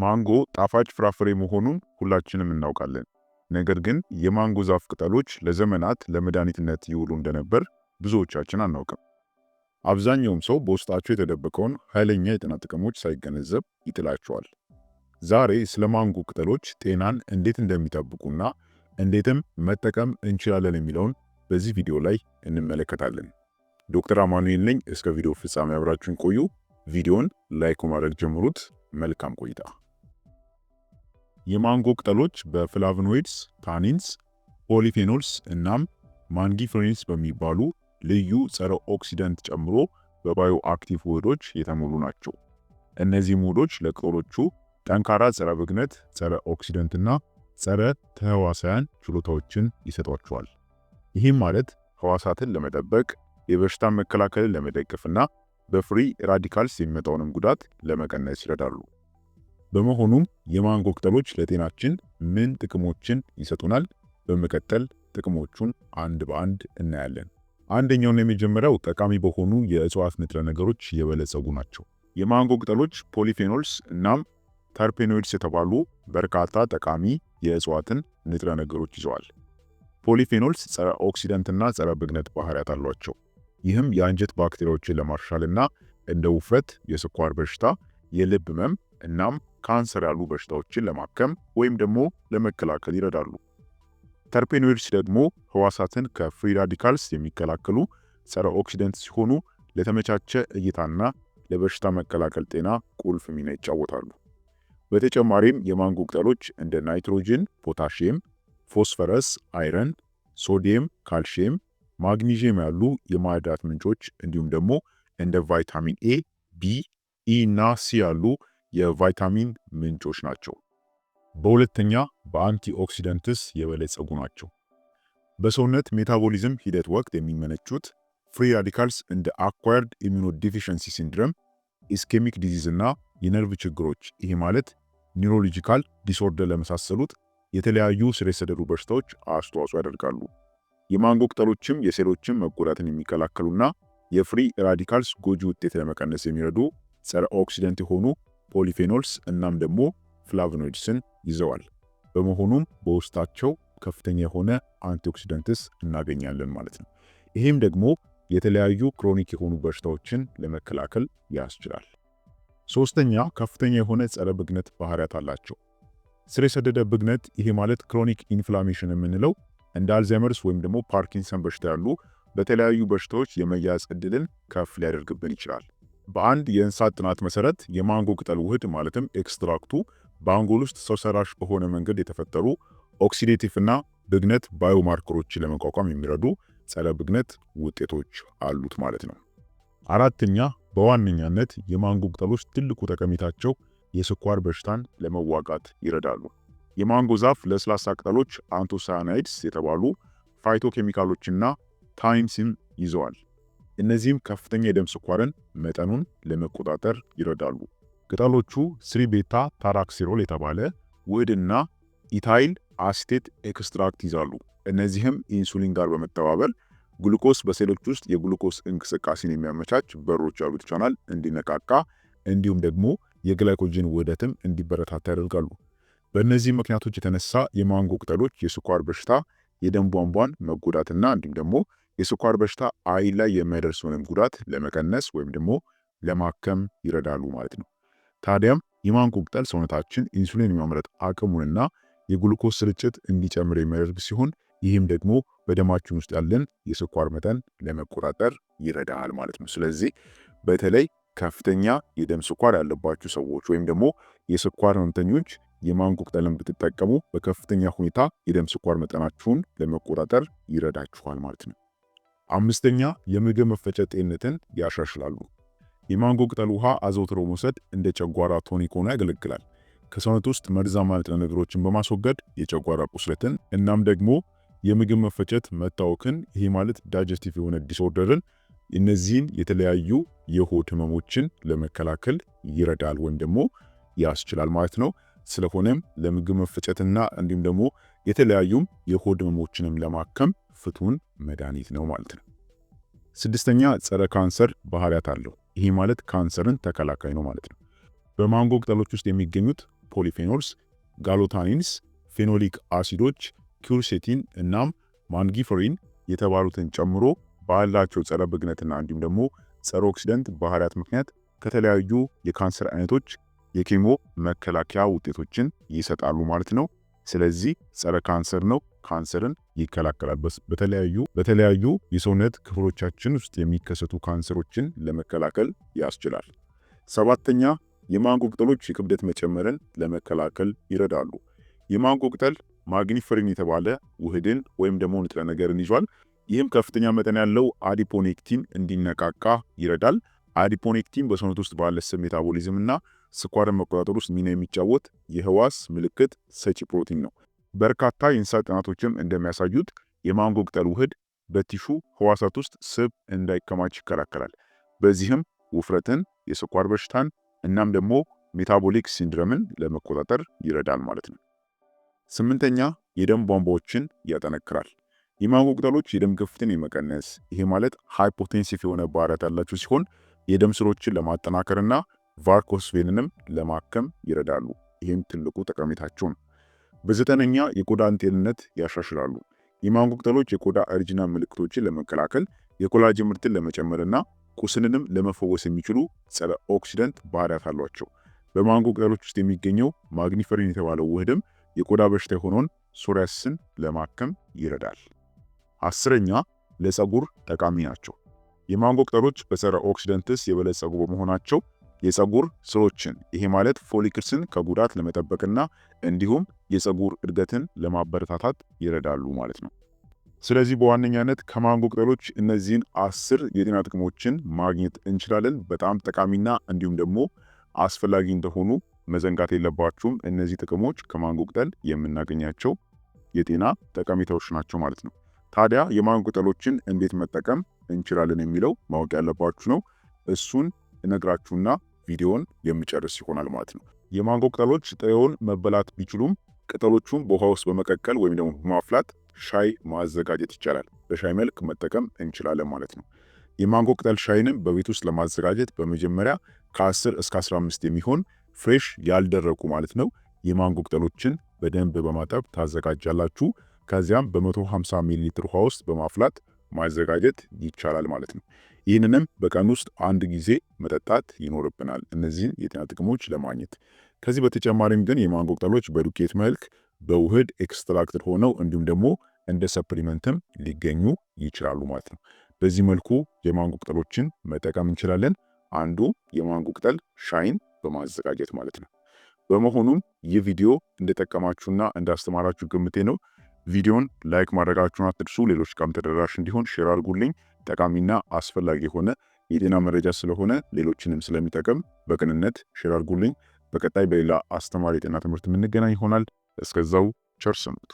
ማንጎ ጣፋጭ ፍራፍሬ መሆኑን ሁላችንም እናውቃለን። ነገር ግን የማንጎ ዛፍ ቅጠሎች ለዘመናት ለመድኃኒትነት ይውሉ እንደነበር ብዙዎቻችን አናውቅም። አብዛኛውም ሰው በውስጣቸው የተደበቀውን ኃይለኛ የጤና ጥቅሞች ሳይገነዘብ ይጥላቸዋል። ዛሬ ስለ ማንጎ ቅጠሎች ጤናን እንዴት እንደሚጠብቁና እንዴትም መጠቀም እንችላለን የሚለውን በዚህ ቪዲዮ ላይ እንመለከታለን። ዶክተር አማኑኤል ነኝ። እስከ ቪዲዮ ፍጻሜ አብራችሁን ቆዩ። ቪዲዮን ላይክ ማድረግ ጀምሩት። መልካም ቆይታ። የማንጎ ቅጠሎች በፍላቮኖይድስ፣ ታኒንስ፣ ፖሊፌኖልስ እናም ማንጊፍሬንስ በሚባሉ ልዩ ጸረ ኦክሲደንት ጨምሮ በባዮ አክቲቭ ውህዶች የተሞሉ ናቸው። እነዚህ ውህዶች ለቅጠሎቹ ጠንካራ ጸረ ብግነት፣ ጸረ ኦክሲደንትና ጸረ ተህዋሳያን ችሎታዎችን ይሰጧቸዋል። ይህም ማለት ህዋሳትን ለመጠበቅ፣ የበሽታ መከላከልን ለመደገፍና በፍሪ ራዲካልስ የሚመጣውንም ጉዳት ለመቀነስ ይረዳሉ። በመሆኑም የማንጎ ቅጠሎች ለጤናችን ምን ጥቅሞችን ይሰጡናል? በመቀጠል ጥቅሞቹን አንድ በአንድ እናያለን። አንደኛውና የመጀመሪያው ጠቃሚ በሆኑ የእጽዋት ንጥረ ነገሮች የበለጸጉ ናቸው። የማንጎ ቅጠሎች ፖሊፌኖልስ እናም ተርፔኖይድስ የተባሉ በርካታ ጠቃሚ የእጽዋትን ንጥረ ነገሮች ይዘዋል። ፖሊፌኖልስ ጸረ ኦክሲደንትና ጸረ ብግነት ባህሪያት አሏቸው። ይህም የአንጀት ባክቴሪያዎችን ለማሻሻልና እንደ ውፍረት፣ የስኳር በሽታ፣ የልብ ህመም እናም ካንሰር ያሉ በሽታዎችን ለማከም ወይም ደግሞ ለመከላከል ይረዳሉ። ተርፔኖይድስ ደግሞ ህዋሳትን ከፍሪ ራዲካልስ የሚከላከሉ ጸረ ኦክሲደንት ሲሆኑ ለተመቻቸ እይታና ለበሽታ መከላከል ጤና ቁልፍ ሚና ይጫወታሉ። በተጨማሪም የማንጎ ቅጠሎች እንደ ናይትሮጅን፣ ፖታሺየም፣ ፎስፈረስ፣ አይረን፣ ሶዲየም፣ ካልሺየም፣ ማግኒዥየም ያሉ የማዕድናት ምንጮች እንዲሁም ደግሞ እንደ ቫይታሚን ኤ፣ ቢ፣ ኢ እና ሲ ያሉ የቫይታሚን ምንጮች ናቸው። በሁለተኛ በአንቲ ኦክሲደንትስ የበለጸጉ ናቸው። በሰውነት ሜታቦሊዝም ሂደት ወቅት የሚመነጩት ፍሪ ራዲካልስ እንደ አኳየርድ ኢሚኖዲፊሽንሲ ሲንድረም፣ ኢስኬሚክ ዲዚዝ እና የነርቭ ችግሮች ይሄ ማለት ኒውሮሎጂካል ዲስኦርደር ለመሳሰሉት የተለያዩ ስር የሰደዱ በሽታዎች አስተዋጽኦ ያደርጋሉ። የማንጎ ቅጠሎችም የሴሎችን መጎዳትን የሚከላከሉና የፍሪ ራዲካልስ ጎጂ ውጤት ለመቀነስ የሚረዱ ጸረ ኦክሲደንት የሆኑ ፖሊፌኖልስ እናም ደግሞ ፍላቮኖይድስን ይዘዋል። በመሆኑም በውስጣቸው ከፍተኛ የሆነ አንቲኦክሲደንትስ እናገኛለን ማለት ነው። ይህም ደግሞ የተለያዩ ክሮኒክ የሆኑ በሽታዎችን ለመከላከል ያስችላል። ሶስተኛ ከፍተኛ የሆነ ጸረ ብግነት ባህሪያት አላቸው። ስር የሰደደ ብግነት ይሄ ማለት ክሮኒክ ኢንፍላሜሽን የምንለው እንደ አልዛይመርስ ወይም ደግሞ ፓርኪንሰን በሽታ ያሉ በተለያዩ በሽታዎች የመያዝ ዕድልን ከፍ ሊያደርግብን ይችላል። በአንድ የእንስሳት ጥናት መሰረት የማንጎ ቅጠል ውህድ ማለትም ኤክስትራክቱ በአንጎል ውስጥ ሰው ሰራሽ በሆነ መንገድ የተፈጠሩ ኦክሲዴቲቭ እና ብግነት ባዮማርከሮችን ለመቋቋም የሚረዱ ጸረ ብግነት ውጤቶች አሉት ማለት ነው። አራተኛ በዋነኛነት የማንጎ ቅጠሎች ትልቁ ጠቀሜታቸው የስኳር በሽታን ለመዋጋት ይረዳሉ። የማንጎ ዛፍ ለስላሳ ቅጠሎች አንቶሳያናይድስ የተባሉ ፋይቶኬሚካሎችና ታኒንስን ይዘዋል። እነዚህም ከፍተኛ የደም ስኳርን መጠኑን ለመቆጣጠር ይረዳሉ። ቅጠሎቹ ስሪ ቤታ ታራክሲሮል የተባለ ውህድና ኢታይል አሲቴት ኤክስትራክት ይዛሉ። እነዚህም ኢንሱሊን ጋር በመተባበር ግሉኮስ በሴሎች ውስጥ የግሉኮስ እንቅስቃሴን የሚያመቻች በሮች ያሉት ቻናል እንዲነቃቃ እንዲሁም ደግሞ የግላይኮጅን ውህደትም እንዲበረታታ ያደርጋሉ። በእነዚህ ምክንያቶች የተነሳ የማንጎ ቅጠሎች የስኳር በሽታ፣ የደም ቧንቧን መጎዳትና እንዲሁም ደግሞ የስኳር በሽታ አይን ላይ የሚያደርሰውን ጉዳት ለመቀነስ ወይም ደግሞ ለማከም ይረዳሉ ማለት ነው። ታዲያም የማንጎ ቅጠል ሰውነታችን ኢንሱሊን የማምረት አቅሙንና የግሉኮስ ስርጭት እንዲጨምር የሚያደርግ ሲሆን ይህም ደግሞ በደማችን ውስጥ ያለን የስኳር መጠን ለመቆጣጠር ይረዳል ማለት ነው። ስለዚህ በተለይ ከፍተኛ የደም ስኳር ያለባችሁ ሰዎች ወይም ደግሞ የስኳር ህመምተኞች የማንጎ ቅጠልን ብትጠቀሙ በከፍተኛ ሁኔታ የደም ስኳር መጠናችሁን ለመቆጣጠር ይረዳችኋል ማለት ነው። አምስተኛ የምግብ መፈጨት ጤንነትን ያሻሽላሉ። የማንጎ ቅጠል ውሃ አዘውትሮ መውሰድ እንደ ጨጓራ ቶኒክ ሆኖ ያገለግላል። ከሰውነት ውስጥ መርዛማ ንጥረ ነገሮችን በማስወገድ የጨጓራ ቁስለትን እናም ደግሞ የምግብ መፈጨት መታወክን ይሄ ማለት ዳይጀስቲቭ የሆነ ዲስኦርደርን እነዚህን የተለያዩ የሆድ ህመሞችን ለመከላከል ይረዳል ወይም ደግሞ ያስችላል ማለት ነው። ስለሆነም ለምግብ መፈጨትና እንዲሁም ደግሞ የተለያዩም የሆድ ህመሞችንም ለማከም ፍቱን መድኃኒት ነው ማለት ነው። ስድስተኛ ጸረ ካንሰር ባህሪያት አለው። ይሄ ማለት ካንሰርን ተከላካይ ነው ማለት ነው። በማንጎ ቅጠሎች ውስጥ የሚገኙት ፖሊፌኖልስ፣ ጋሎታኒንስ፣ ፌኖሊክ አሲዶች፣ ኪርሴቲን እናም ማንጊፈሪን የተባሉትን ጨምሮ ባላቸው ጸረ ብግነትና እንዲሁም ደግሞ ጸረ ኦክሲደንት ባህሪያት ምክንያት ከተለያዩ የካንሰር አይነቶች የኬሞ መከላከያ ውጤቶችን ይሰጣሉ ማለት ነው። ስለዚህ ጸረ ካንሰር ነው፣ ካንሰርን ይከላከላል። በተለያዩ የሰውነት ክፍሎቻችን ውስጥ የሚከሰቱ ካንሰሮችን ለመከላከል ያስችላል። ሰባተኛ የማንጎ ቅጠሎች የክብደት መጨመርን ለመከላከል ይረዳሉ። የማንጎ ቅጠል ማግኒፈሪን የተባለ ውህድን ወይም ደግሞ ንጥረ ነገርን ይዟል። ይህም ከፍተኛ መጠን ያለው አዲፖኔክቲን እንዲነቃቃ ይረዳል። አዲፖኔክቲን በሰውነት ውስጥ ባለ ስብ ሜታቦሊዝም እና ስኳርን መቆጣጠር ውስጥ ሚና የሚጫወት የህዋስ ምልክት ሰጪ ፕሮቲን ነው። በርካታ የእንስሳት ጥናቶችም እንደሚያሳዩት የማንጎ ቅጠል ውህድ በቲሹ ህዋሳት ውስጥ ስብ እንዳይከማች ይከላከላል። በዚህም ውፍረትን፣ የስኳር በሽታን እናም ደግሞ ሜታቦሊክ ሲንድረምን ለመቆጣጠር ይረዳል ማለት ነው። ስምንተኛ የደም ቧንቧዎችን ያጠነክራል። የማንጎ ቅጠሎች የደም ግፊትን የመቀነስ ይሄ ማለት ሃይፖቴንሲቭ የሆነ ባህሪያት ያላቸው ሲሆን የደም ስሮችን ለማጠናከርና ቫርኮስ ቬንንም ለማከም ይረዳሉ። ይህም ትልቁ ጠቀሜታቸው ነው። በዘጠነኛ የቆዳን ጤንነት ያሻሽላሉ። የማንጎ ቅጠሎች የቆዳ እርጅና ምልክቶችን ለመከላከል የኮላጅን ምርትን ለመጨመርና ቁስልንም ለመፈወስ የሚችሉ ጸረ ኦክሲደንት ባህሪያት አሏቸው። በማንጎ ቅጠሎች ውስጥ የሚገኘው ማግኒፈሪን የተባለው ውህድም የቆዳ በሽታ የሆነውን ሶሪያሲስን ለማከም ይረዳል። አስረኛ ለፀጉር ጠቃሚ ናቸው። የማንጎ ቅጠሎች በጸረ ኦክሲደንትስ የበለጸጉ በመሆናቸው የፀጉር ስሮችን ይሄ ማለት ፎሊክልስን ከጉዳት ለመጠበቅና እንዲሁም የፀጉር እድገትን ለማበረታታት ይረዳሉ ማለት ነው። ስለዚህ በዋነኛነት ከማንጎ ቅጠሎች እነዚህን 10 የጤና ጥቅሞችን ማግኘት እንችላለን። በጣም ጠቃሚና እንዲሁም ደግሞ አስፈላጊ እንደሆኑ መዘንጋት የለባችሁም። እነዚህ ጥቅሞች ከማንጎ ቅጠል የምናገኛቸው የጤና ጠቀሜታዎች ናቸው ማለት ነው። ታዲያ የማንጎ ቅጠሎችን እንዴት መጠቀም እንችላለን የሚለው ማወቅ ያለባችሁ ነው። እሱን እነግራችሁና ቪዲዮን የሚጨርስ ይሆናል ማለት ነው። የማንጎ ቅጠሎች ጥሬውን መበላት ቢችሉም ቅጠሎቹን በውሃ ውስጥ በመቀቀል ወይም ደግሞ በማፍላት ሻይ ማዘጋጀት ይቻላል። በሻይ መልክ መጠቀም እንችላለን ማለት ነው። የማንጎ ቅጠል ሻይንም በቤት ውስጥ ለማዘጋጀት በመጀመሪያ ከ10 እስከ 15 የሚሆን ፍሬሽ ያልደረቁ ማለት ነው የማንጎ ቅጠሎችን በደንብ በማጠብ ታዘጋጃላችሁ። ከዚያም በ150 ሚሊ ሊትር ውሃ ውስጥ በማፍላት ማዘጋጀት ይቻላል ማለት ነው። ይህንንም በቀን ውስጥ አንድ ጊዜ መጠጣት ይኖርብናል እነዚህን የጤና ጥቅሞች ለማግኘት። ከዚህ በተጨማሪም ግን የማንጎ ቅጠሎች በዱቄት መልክ በውህድ ኤክስትራክትድ ሆነው እንዲሁም ደግሞ እንደ ሰፕሊመንትም ሊገኙ ይችላሉ ማለት ነው። በዚህ መልኩ የማንጎ ቅጠሎችን መጠቀም እንችላለን። አንዱ የማንጎ ቅጠል ሻይን በማዘጋጀት ማለት ነው። በመሆኑም ይህ ቪዲዮ እንደጠቀማችሁና እንዳስተማራችሁ ግምቴ ነው። ቪዲዮን ላይክ ማድረጋችሁን አትርሱ። ሌሎች ጋርም ተደራሽ እንዲሆን ሼር አድርጉልኝ። ጠቃሚና አስፈላጊ የሆነ የጤና መረጃ ስለሆነ ሌሎችንም ስለሚጠቅም በቅንነት ሼር አድርጉልኝ። በቀጣይ በሌላ አስተማሪ የጤና ትምህርት የምንገናኝ ይሆናል። እስከዛው ቸር ሰንብቱ።